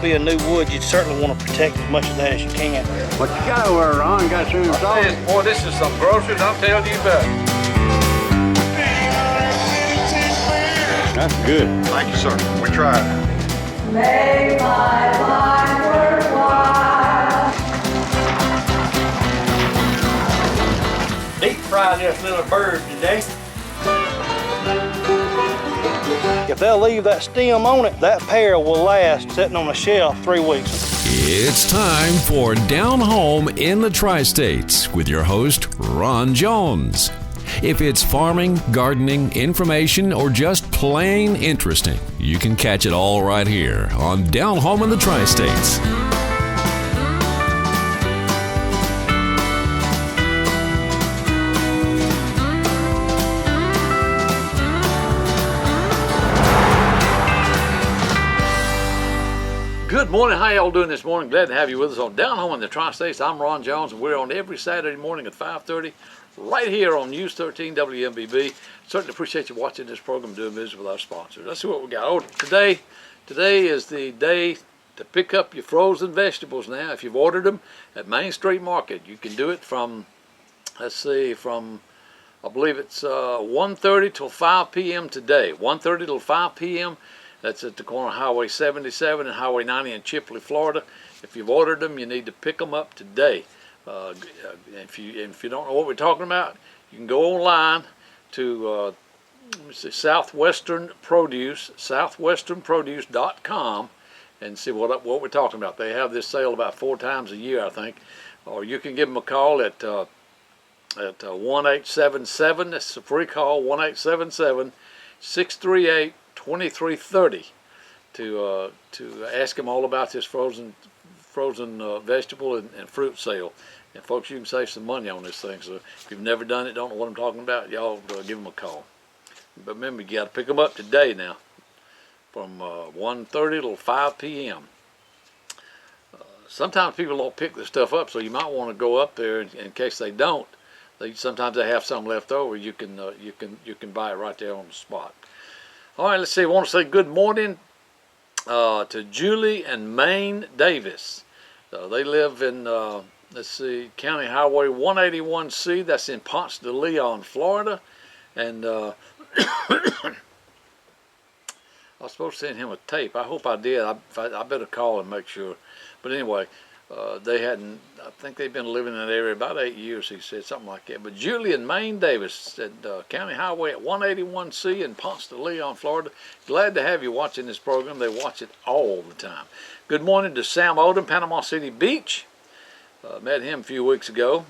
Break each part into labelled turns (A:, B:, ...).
A: be a new wood, you'd certainly want to protect as much of that as you can.
B: What you got over there, Ron? Got some salt?
C: Boy, this is some groceries, I'm telling you about.
B: That's good.
D: Thank you, sir. We tried.
E: Make my life worthwhile.
A: Deep fry this little bird today. If they'll leave that stem on it, that pear will last sitting on the shelf 3 weeks.
F: It's time for Down Home in the Tri-States with your host, Ron Jones. If it's farming, gardening, information, or just plain interesting, you can catch it all right here on Down Home in the Tri-States.
C: Good morning, how y'all doing this morning? Glad to have you with us on Down Home in the Tri-States. I'm Ron Jones, and we're on every Saturday morning at 5:30 right here on News 13 WMBB. Certainly appreciate you watching this program, doing business with our sponsors. Let's see what we got. Oh, today is the day to pick up your frozen vegetables now. If you've ordered them at Main Street Market, you can do it from, I believe it's 1:30 till 5 p.m. today. 1:30 till 5 p.m. That's at the corner of Highway 77 and Highway 90 in Chipley, Florida. If you've ordered them, you need to pick them up today. If you don't know what we're talking about, you can go online to southwesternproduce.com and see what we're talking about. They have this sale about 4 times a year, I think. Or you can give them a call at 1-877. That's a free call, 1-877-638-2330 to ask them all about this frozen vegetable and fruit sale. And folks, you can save some money on this thing. So if you've never done it, don't know what I'm talking about, y'all give them a call. But remember, you got to pick them up today now from 1:30 till 5 p.m. Sometimes people don't pick this stuff up, so you might want to go up there in case they don't. Sometimes they have some left over. You can buy it right there on the spot. All right, let's see. I want to say good morning to Julie and Maine Davis. They live in, County Highway 181C. That's in Ponce de Leon, Florida. And I was supposed to send him a tape. I hope I did. I better call and make sure. But anyway, I think they've been living in that area about 8 years, he said, something like that. But Julie and Maine Davis at County Highway at 181C in Ponce de Leon, Florida. Glad to have you watching this program. They watch it all the time. Good morning to Sam Odom, Panama City Beach. Met him a few weeks ago.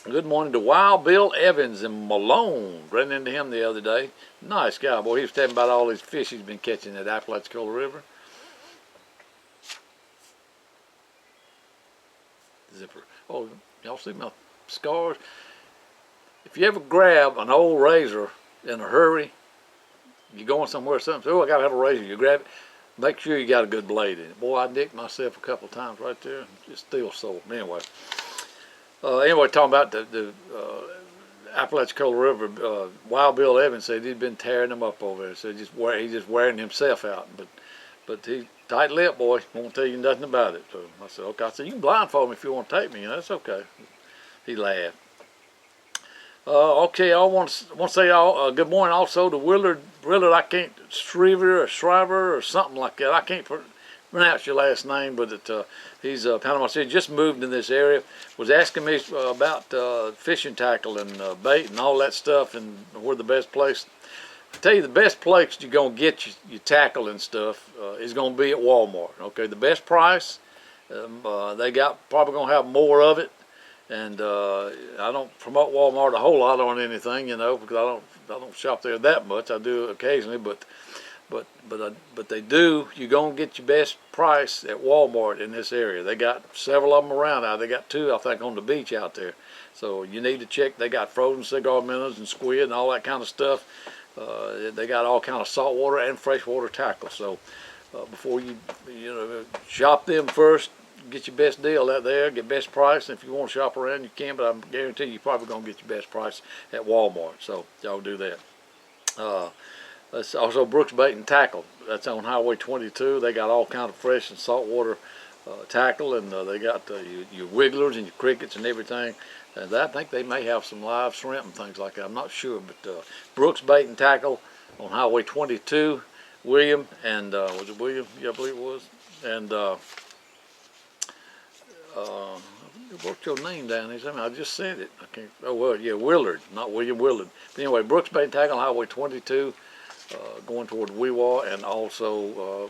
C: Good morning to Wild Bill Evans in Malone. Ran into him the other day. Nice guy, boy. He was telling about all these fish he's been catching at Apalachicola River. Zipper. Oh, y'all see my scars? If you ever grab an old razor in a hurry, you're going somewhere or something, I gotta have a razor, you grab it, make sure you got a good blade in it. Boy, I nicked myself a couple of times right there. It's still sore. Anyway, talking about the Apalachicola River, Wild Bill Evans said he'd been tearing them up over there. So he's just wearing himself out. But he tight-lipped, boy, won't tell you nothing about it. So I said, okay. I said, you can blindfold me if you want to take me. That's okay. He laughed. Okay, I want to say good morning also to Willard. I can't Shriver or something like that. I can't pronounce your last name, but he's Panama City. Just moved in this area. Was asking me about fishing tackle and bait and all that stuff, and where the best place. I tell you, the best place you're going to get your tackle and stuff is going to be at Walmart. Okay, the best price. They probably going to have more of it. And I don't promote Walmart a whole lot on anything, because I don't shop there that much. I do occasionally, but they do. You're going to get your best price at Walmart in this area. They got several of them around now. They got 2, I think, on the beach out there. So you need to check. They got frozen cigar minnows and squid and all that kind of stuff. They got all kind of saltwater and freshwater tackle. So before you shop them first, get your best deal out there, get best price. And if you want to shop around, you can, but I guarantee you're probably going to get your best price at Walmart. So y'all do that. That's also Brooks Bait and Tackle. That's on Highway 22. They got all kind of fresh and saltwater tackle, and they got your wigglers and your crickets and everything. And I think they may have some live shrimp and things like that. I'm not sure, but Brooks Bait and Tackle on Highway 22, William, and was it William? Yeah, I believe it was. And I wrote your name down here. I just said it. I can't. Oh well, yeah, Willard, not William Willard. But anyway, Brooks Bait and Tackle on Highway 22. Going toward Weewa, and also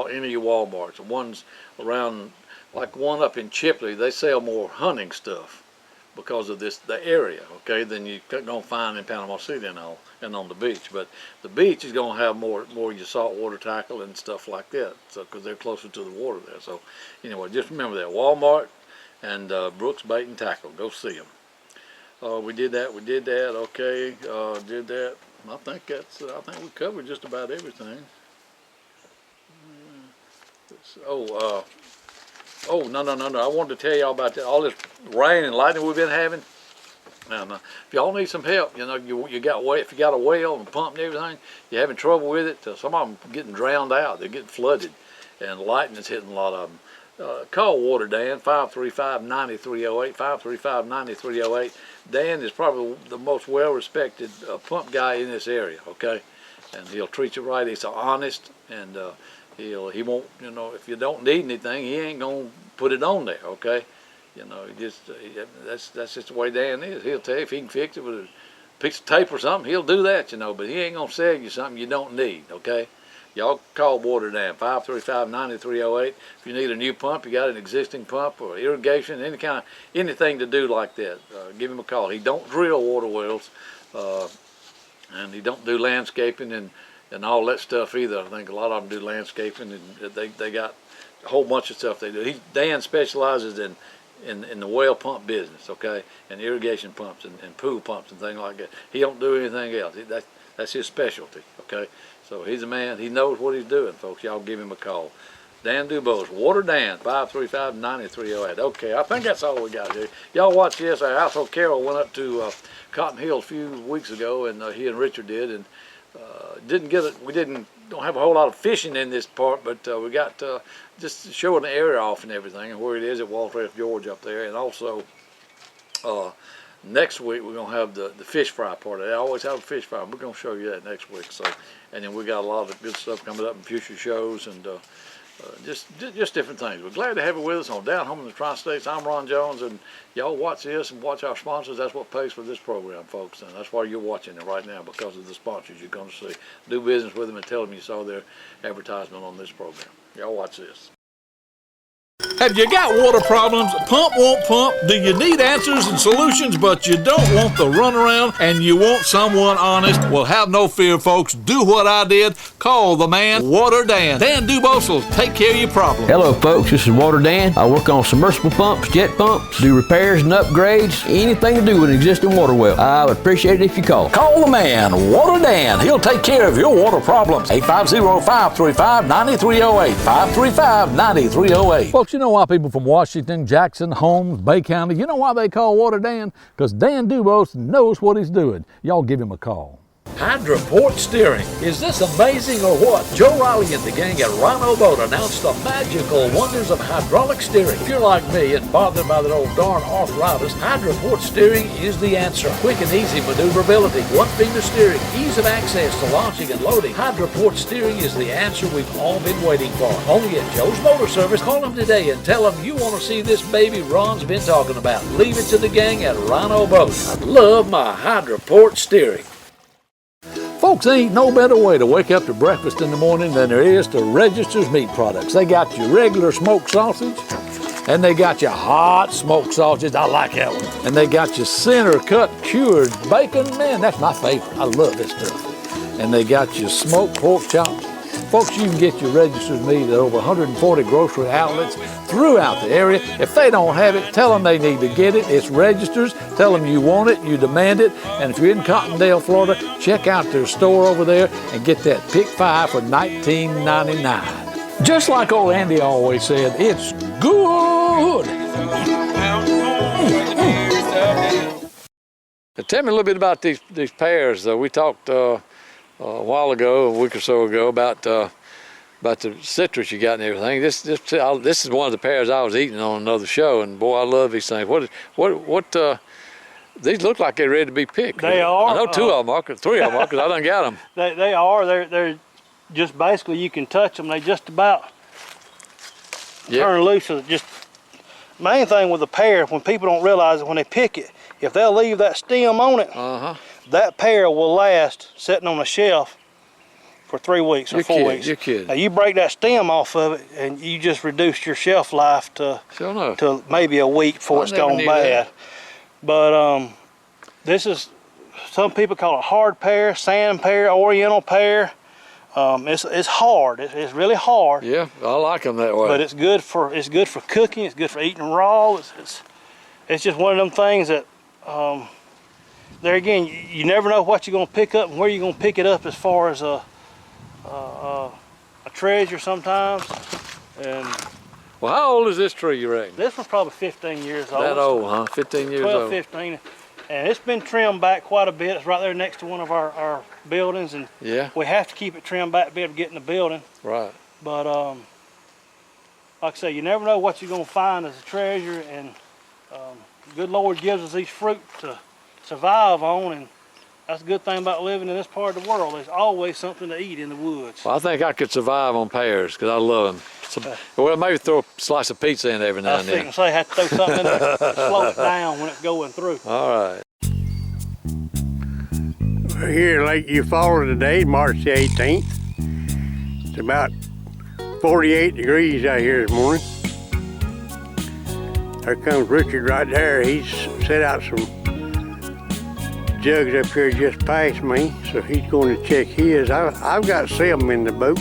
C: any of your Walmarts. The ones around, like one up in Chipley, they sell more hunting stuff because of the area, okay, than you gonna find in Panama City and on the beach. But the beach is gonna have more of your saltwater tackle and stuff like that, so because they're closer to the water there. So anyway, just remember that Walmart and Brooks Bait and Tackle. Go see them. We did that. Okay, did that. I think we covered just about everything. No. I wanted to tell y'all about all this rain and lightning we've been having. And if y'all need some help, you know, you got if you got a well and a pump and everything, you're having trouble with it. Some of them getting drowned out. They're getting flooded, and lightning's hitting a lot of them. Call Water Dan, 535-9308, 535-9308. Dan is probably the most well-respected pump guy in this area, okay? And he'll treat you right. He's honest, and he won't, you know, if you don't need anything, he ain't gonna put it on there, okay? You know, that's just the way Dan is. He'll tell you if he can fix it with a piece of tape or something, he'll do that, you know, but he ain't gonna sell you something you don't need, okay? Y'all call Water Dan, 535-9308. If you need a new pump, you got an existing pump or irrigation, anything to do like that, give him a call. He don't drill water wells, and he don't do landscaping and all that stuff either. I think a lot of them do landscaping, and they got a whole bunch of stuff they do. Dan specializes in the well pump business, okay, and irrigation pumps and pool pumps and things like that. He don't do anything else. That's his specialty, okay. So he's a man, he knows what he's doing, folks. Y'all give him a call. Dan Dubose, Water Dan, 535-9308. Okay, I think that's all we got here. Y'all watch this. Alto Carroll went up to Cotton Hill a few weeks ago, and he and Richard did, and didn't get it. We don't have a whole lot of fishing in this part, but we got just showing the area off and everything, and where it is at Walter F. George up there, and also next week we're gonna have the fish fry part. I always have a fish fry. We're gonna show you that next week. So, and then we got a lot of good stuff coming up in future shows, and just different things. We're glad to have you with us on Down Home in the Tri-States. I'm Ron Jones, and y'all watch this and watch our sponsors. That's what pays for this program, folks, and that's why you're watching it right now, because of the sponsors you're going to see. Do business with them and tell them you saw their advertisement on this program. Y'all watch this.
D: Have you got water problems? Pump won't pump? Do you need answers and solutions, but you don't want the runaround and you want someone honest? Well, have no fear, folks. Do what I did. Call the man, Water Dan. Dan Dubose will take care of your problem.
G: Hello, folks. This is Water Dan. I work on submersible pumps, jet pumps, do repairs and upgrades, anything to do with an existing water well. I would appreciate it if you call.
D: Call the man, Water Dan. He'll take care of your water problems. 850-535-9308. 535-9308. Folks, you know why people from Washington, Jackson, Holmes, Bay County, you know why they call Water Dan? Because Dan Dubose knows what he's doing. Y'all give him a call. Hydroport Steering. Is this amazing or what? Joe Riley and the gang at Rhino Boat announced the magical wonders of hydraulic steering. If you're like me and bothered by that old darn arthritis, Hydroport Steering is the answer. Quick and easy maneuverability, one-finger steering, ease of access to launching and loading. Hydroport Steering is the answer we've all been waiting for. Only at Joe's Motor Service. Call them today and tell them you want to see this baby Ron's been talking about. Leave it to the gang at Rhino Boat. I love my Hydroport Steering. Folks, ain't no better way to wake up to breakfast in the morning than there is to Register's Meat Products. They got your regular smoked sausage, and they got your hot smoked sausage. I like that one. And they got your center cut cured bacon. Man, that's my favorite. I love this stuff. And they got your smoked pork chops. Folks, you can get your Register's Meat at over 140 grocery outlets throughout the area. If they don't have it, tell them they need to get it. It's Register's. Tell them you want it, you demand it. And if you're in Cottondale, Florida, check out their store over there and get that Pick 5 for $19.99. Just like old Andy always said, it's good.
C: Tell me a little bit about these pears. We talked a while ago, a week or so ago, about the citrus you got and everything. This is one of the pears I was eating on another show, and boy, I love these things. What these look like they're ready to be picked.
A: They are.
C: I know two of them are, 3 of them are, 'cause I done got them.
A: They are. They're just basically you can touch them. They just about turn loose. Just main thing with the pear, when people don't realize it, when they pick it, if they'll leave that stem on it, that pear will last sitting on a shelf for 3 weeks or 4 weeks.
C: You're kidding.
A: Now you break that stem off of it, and you just reduce your shelf life to maybe a week before it's gone bad. But this is, some people call it hard pear, sand pear, oriental pear. It's hard. It's really hard.
C: Yeah, I like them that way.
A: But it's good for cooking. It's good for eating raw. It's just one of them things that there again, you never know what you're gonna pick up and where you're gonna pick it up as far as a treasure sometimes. And
C: well, how old is this tree, you reckon?
A: this one's probably 15 years old.
C: That old, huh? 15 years
A: 12,
C: old.
A: 15. And it's been trimmed back quite a bit. It's right there next to one of our buildings, and we have to keep it trimmed back to be able to get in the building.
C: Right.
A: But like I say, you never know what you're gonna find as a treasure, and good Lord gives us these fruit to survive on, and that's a good thing about living in this part of the world. There's always something to eat in the woods.
C: Well, I think I could survive on pears because I love them. Well, maybe throw a slice of pizza in every now and then.
A: I was thinking, have to throw something in there to slow it down when it's going through.
C: All right.
B: We're here in Lake Eufaula today, March the 18th. It's about 48 degrees out here this morning. There comes Richard right there. He's set out some jugs up here just past me, so he's going to check his. I've got 7 in the boat.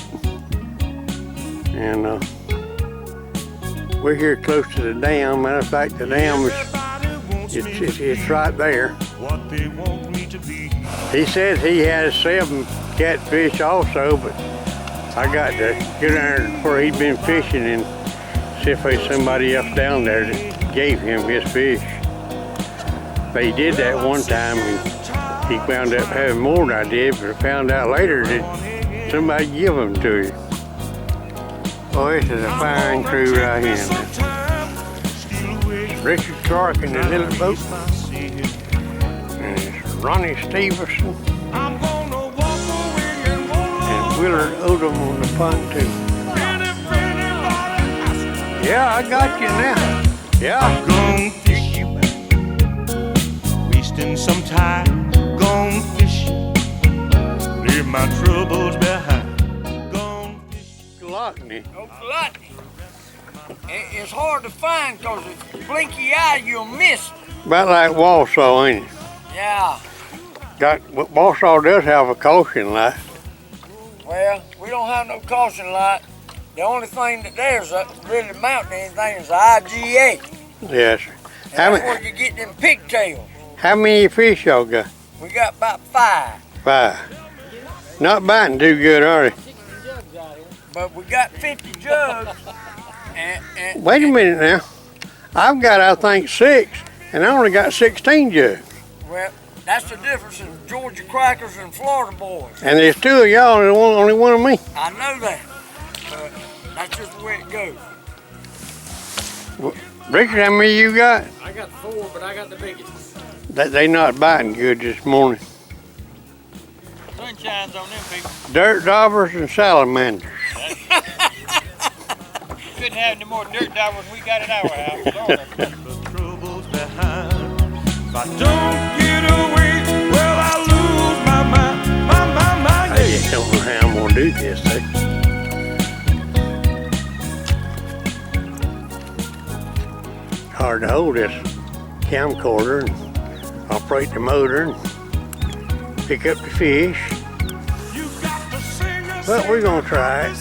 B: And we're here close to the dam. Matter of fact, the dam it's right there. He says he has 7 catfish also, but I got to get there where he'd been fishing and see if there's somebody else down there that gave him his fish. But he did that one time, and he wound up having more than I did, but I found out later that somebody gave them to him. Oh, this is a fine crew right here. It's Richard Clark in the little boat. And it's Ronnie Stevenson. And Willard Odom on the pontoon. Yeah, I got you now. Yeah.
H: I'm gone fishing, wasting some time. Gone fishing, leave my troubles behind.
B: Gluttony.
I: No gluttony. It's hard to find because if you blink your eye, you'll miss it.
B: About like Walsall, ain't it?
I: Yeah.
B: Walsall does have a caution light.
I: Well, we don't have no caution light. The only thing that there's really amounting to anything is the IGA.
B: Yes, sir.
I: That's where you get them pigtails.
B: How many fish y'all got?
I: We got about 5.
B: 5. Not biting too good, are they?
I: But we got 50 jugs. And
B: wait a minute now. I've got, I think, 6, and I only got 16 jugs.
I: Well, that's the difference in Georgia crackers and Florida boys.
B: And there's 2 of y'all and only one of me.
I: I know that, but that's just the way it goes.
B: Richard, how many you got?
J: I got 4, but I got the biggest.
B: They not biting good this morning.
I: Sunshine's on them people.
B: Dirt daubers and salamanders.
I: Couldn't have any more dirt daubers we got at our house.
H: The troubles behind. If I don't get away, well, I lose my mind.
B: I just don't know how I'm gonna do this thing. Hard to hold this camcorder and operate the motor and pick up the fish. But we're gonna try it.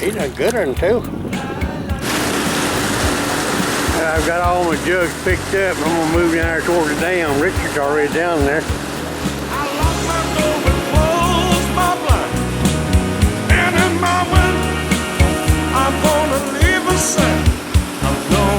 B: He done gooder than 2. I've got all my jugs picked up. I'm gonna move down there toward the dam. Richard's already down there.
H: I'm gonna leave a sign. I'm gonna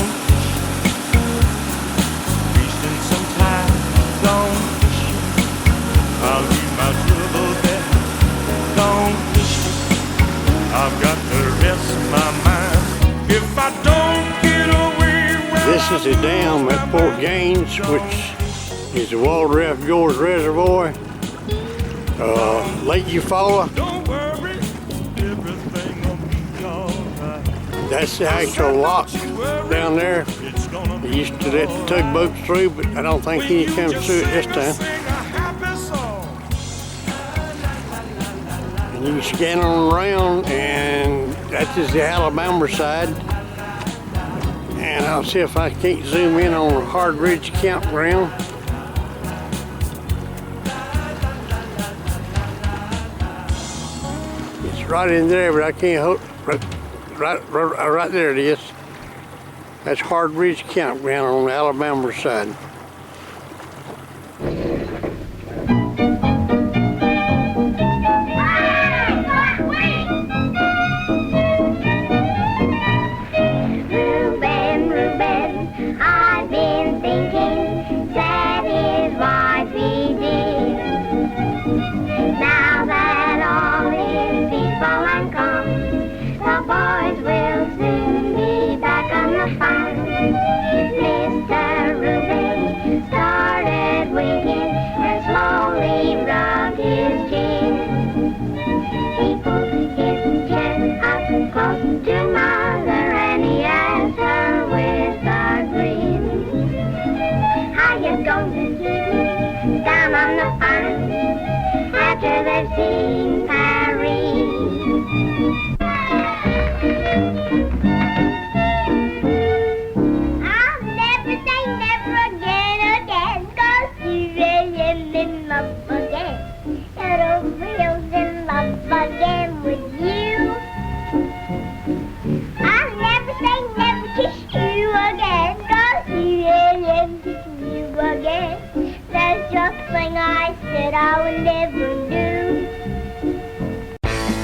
H: got to rest my mind. If I don't get away, well,
B: This is a dam at Fort Gaines, which is the Walter F. George Reservoir. Lake Eufaula.
H: don't worry, everything will be alright.
B: That's the actual lock down there.
H: It's gonna
B: They
H: be
B: used to let the tugboats through, but I don't think any comes through it this time.
H: sing a happy song.
B: And you can scan on around, and that is the Alabama side. And I'll see if I can't zoom in on Hard Ridge Campground. It's right in there, but I can't hold. Right there it is. That's Hard Ridge Campground on the Alabama side.
E: Reuben, Reuben, I've been thinking that is wise we did. Now that all is peaceful and calm, the boys will soon be back on the farm. Mr. Reuben started winking and slowly rubbed his chin. He put his chest up close to Mother and he asked her with a grin, how you gonna keep me down on the farm after they've seen Paris? I'll never say never again, 'cause you really am in love again. It'll real in love again with you. I'll never say never kiss you again, 'cause you really am kissing you again. That's just the thing I said I would never do.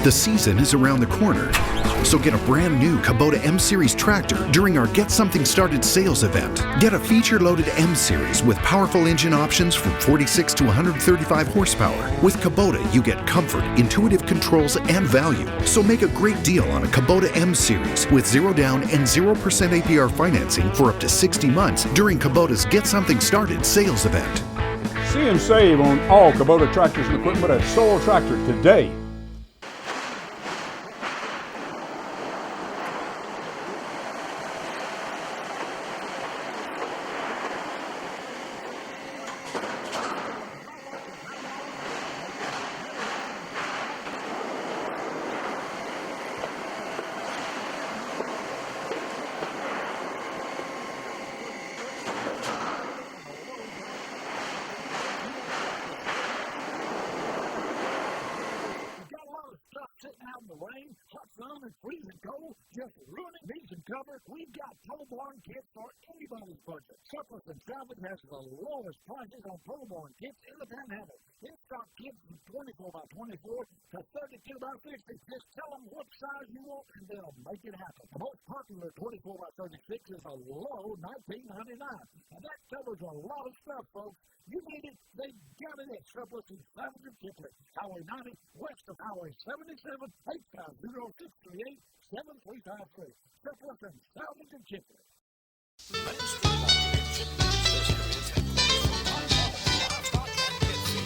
K: The season is around the corner, so get a brand new Kubota M-Series tractor during our Get Something Started sales event. Get a feature-loaded M-Series with powerful engine options from 46 to 135 horsepower. With Kubota, you get comfort, intuitive controls, and value. So make a great deal on a Kubota M-Series with 0 down and 0% APR financing for up to 60 months during Kubota's Get Something Started sales event.
L: See and save on all Kubota tractors and equipment at Soul Tractor today.
D: Sitting out in the rain, hot sun, and freezing cold, just ruining beans and cover. We've got pole barn kits for anybody's budget. Surplus and Salvage has the lowest prices on pole barn kits in the Panhandle. In-stock kits from 24 by 24 to 32 by 50. Just tell them what size you want and they'll make it happen. The most popular 24 by 36 is a low $19.99. And that covers a lot of stuff, folks. You need it, they got it at Surplus and Salvage and Chipley. Highway 90, west of Highway 77, 850-638-7353. Surplus and Salvage and Chipley. Main Street Market in Chipley Accessories is headquarters for livestock, and pet feed.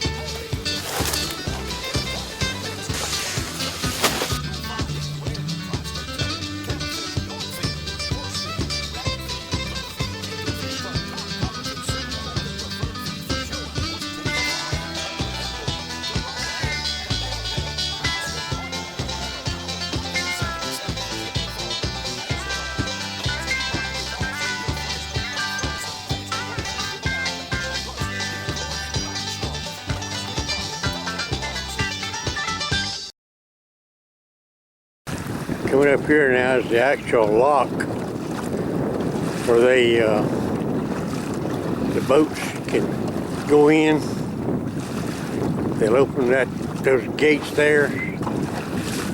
B: Coming up here now is the actual lock where the boats can go in. They'll open those gates there.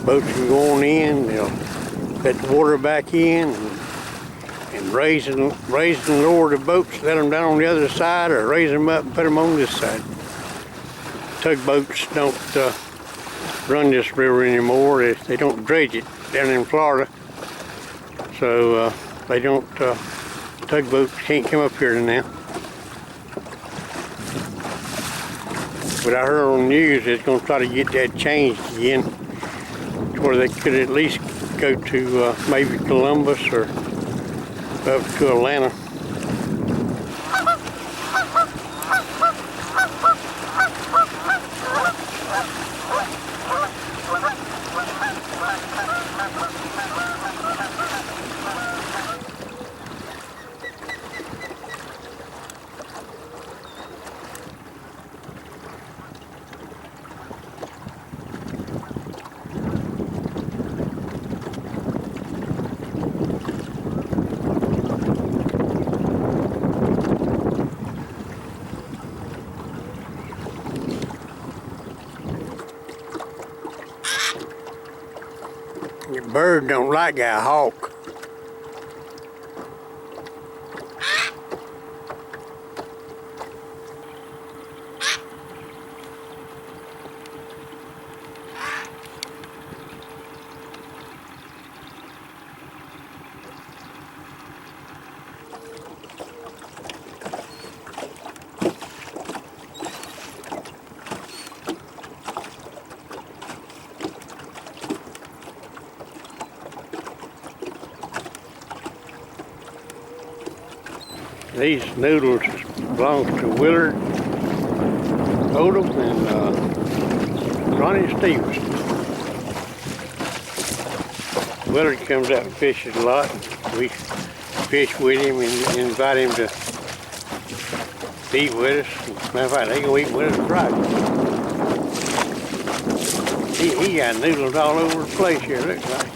B: Boats can go on in. They'll let the water back in and raise and lower the boats, let them down on the other side, or raise them up and put them on this side. Tugboats don't run this river anymore. They don't dredge it. down in Florida. So they don't, tugboats can't come up here now. But I heard on the news it's going to try to get that changed again, where they could at least go to maybe Columbus or up to Atlanta. Your bird don't like a hawk. These noodles belong to Willard Odom and Ronnie Stevens. Willard comes out and fishes a lot. We fish with him and invite him to eat with us. Matter of fact, they go eat with us Friday. He got noodles all over the place here, looks like.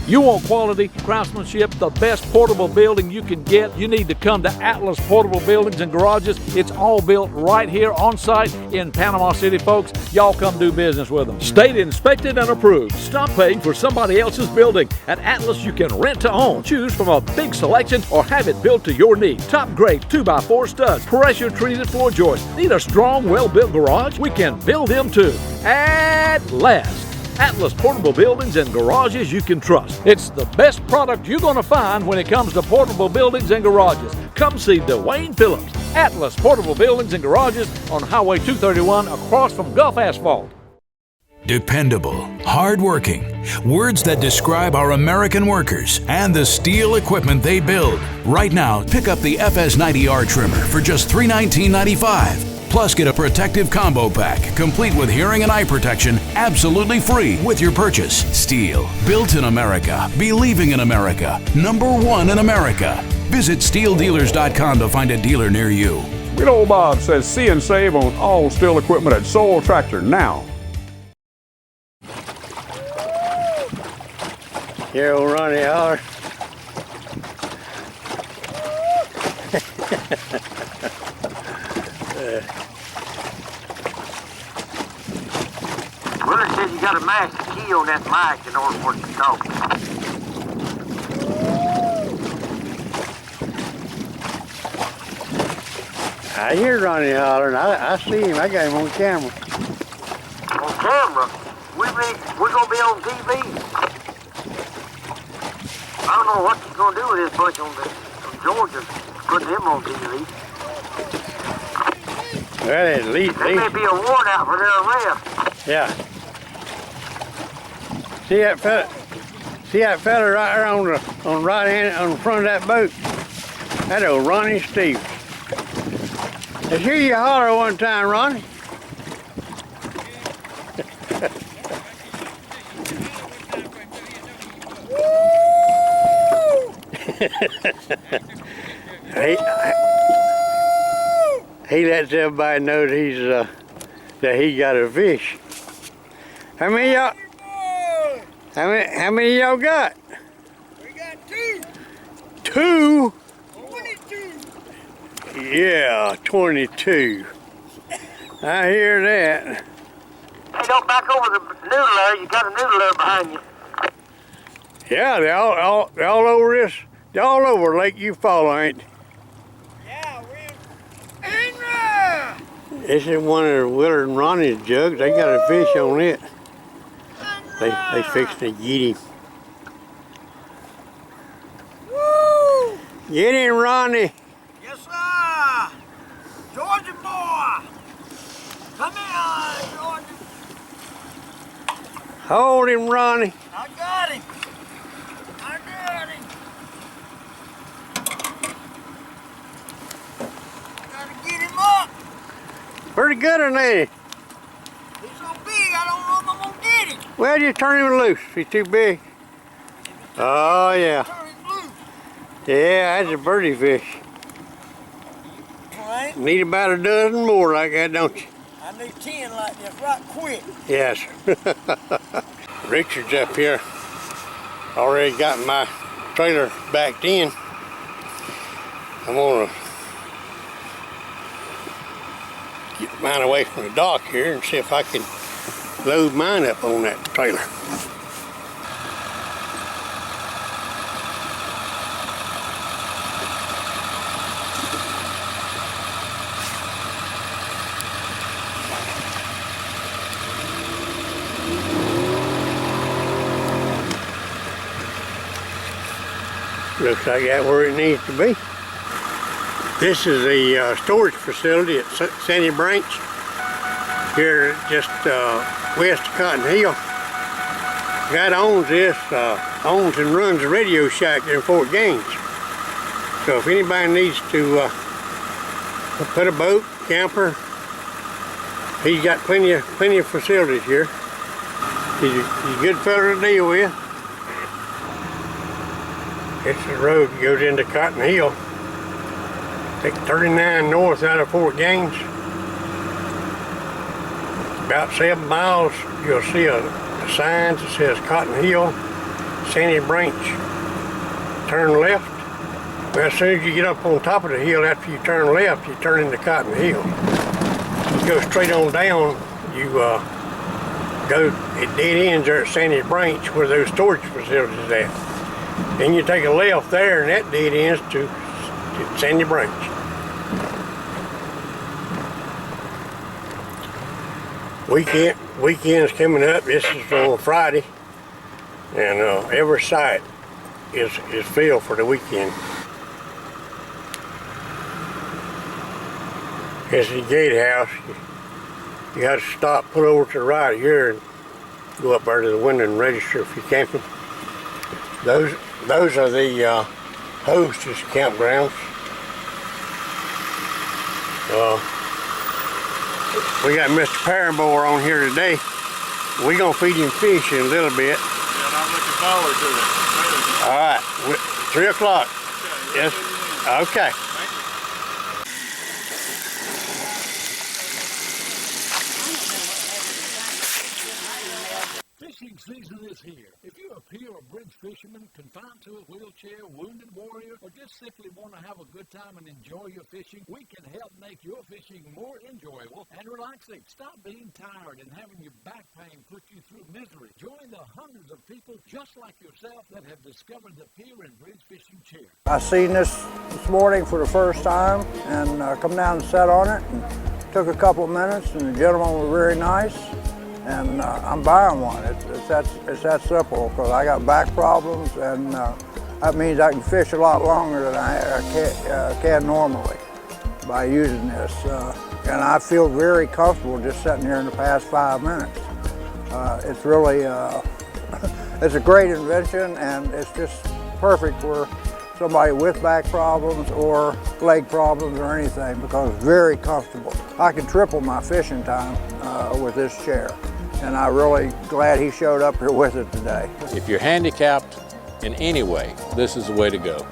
D: You want quality craftsmanship, the best portable building you can get, you need to come to Atlas Portable Buildings and Garages. It's all built right here on site in Panama City, folks. Y'all come do business with them. State inspected and approved. Stop paying for somebody else's building. At Atlas, you can rent to own. Choose from a big selection or have it built to your need. Top grade 2x4 studs, pressure treated floor joists. Need a strong, well-built garage? We can build them too. At last. Atlas Portable Buildings and Garages you can trust. It's the best product you're going to find when it comes to portable buildings and garages. Come see Dwayne Phillips. Atlas Portable Buildings and Garages on Highway 231 across from Gulf Asphalt.
M: Dependable, hardworking, words that describe our American workers and the steel equipment they build. Right now, pick up the FS90R trimmer for just $319.95. Plus, get a protective combo pack, complete with hearing and eye protection, absolutely free with your purchase. Steel, built in America, believing in America, #1 in America. Visit steeldealers.com to find a dealer near you.
L: Good old Bob says see and save on all steel equipment at Soul Tractor now.
B: Yeah, old Ronnie Holler.
I: Willard said you got to mash the key on that mic in order for it to talk.
B: I hear Ronnie hollering. I see him. I got him on camera.
I: On camera? We're going to be on TV. I don't know what you're going to do with this bunch from Georgia, putting them on TV.
B: Well, at least
I: there may be a warrant out for their arrest.
B: Yeah. See that fella? See that fella right there on right hand on the front of that boat? That old Ronnie Stevens. I hear you holler one time, Ronnie. He lets everybody know that that he got a fish. How many y'all? How many y'all got?
I: We got 2.
B: 2?
I: 22.
B: Yeah, 22. I hear that.
I: Hey, don't back over the noodle there. You got a noodle there behind you.
B: Yeah, they're all over this. They're all over Lake Eufaula, ain't they?
I: Yeah, Andrew!
B: This is one of Willard and Ronnie's jugs. They got a fish on it. They fixed to get him.
I: Woo!
B: Get him, Ronnie.
I: Yes, sir. Georgia boy. Come here, Georgia.
B: Hold him, Ronnie.
I: I got him. I got him. Gotta get him up.
B: Pretty good, isn't he?
I: He's so big, I don't know if I'm gonna get him.
B: Well, you turn him loose. He's too big. Oh, yeah.
I: Turn him loose.
B: Yeah, that's a birdie fish.
I: Right?
B: Need about a dozen more like that, don't you?
I: I need 10 like this right quick.
B: Yes. Richard's up here. Already got my trailer backed in. I'm gonna get mine away from the dock here and see if I can load mine up on that trailer. Looks like that's where it needs to be. This is the storage facility at Sandy Branch, here just west of Cotton Hill. The guy that owns this owns and runs a radio shack there in Fort Gaines. So if anybody needs to put a boat, camper, he's got plenty of facilities here. He's a good fella to deal with. It's the road that goes into Cotton Hill. Take 39 north out of Fort Gaines. About 7 miles, you'll see a sign that says Cotton Hill, Sandy Branch. Turn left. Well, as soon as you get up on top of the hill, after you turn left, you turn into Cotton Hill. You go straight on down, you go at dead ends there at Sandy Branch where those storage facilities is at. Then you take a left there and that dead ends to Sandy Branch. Weekend's coming up. This is on Friday, and every site is filled for the weekend. This is the gatehouse. You got to stop, pull over to the right here, and go up there to the window and register if you're camping. Those are the hostess campgrounds. We got Mr. Parabore on here today. We're gonna feed him fish in a little bit.
C: Yeah, and I'm looking forward to it.
B: All right, 3 o'clock. Yes. Okay.
D: Fishing season is here. If you're a pier or bridge fisherman, confined to a wheelchair, wounded warrior, or just simply want to have a good time and enjoy your fishing, we can help make your fishing more enjoyable and relaxing. Stop being tired and having your back pain put you through misery. Join the hundreds of people just like yourself that have discovered the pier and bridge fishing chair.
N: I seen this morning for the first time and come down and sat on it and took a couple of minutes, and the gentleman was very nice. And I'm buying one. It's that simple, because I got back problems, and that means I can fish a lot longer than I can normally by using this. And I feel very comfortable just sitting here in the past 5 minutes. It's really, it's a great invention, and it's just perfect for somebody with back problems or leg problems or anything, because it's very comfortable. I can triple my fishing time with this chair, and I'm really glad he showed up here with it today.
O: If you're handicapped in any way, this is the way to go.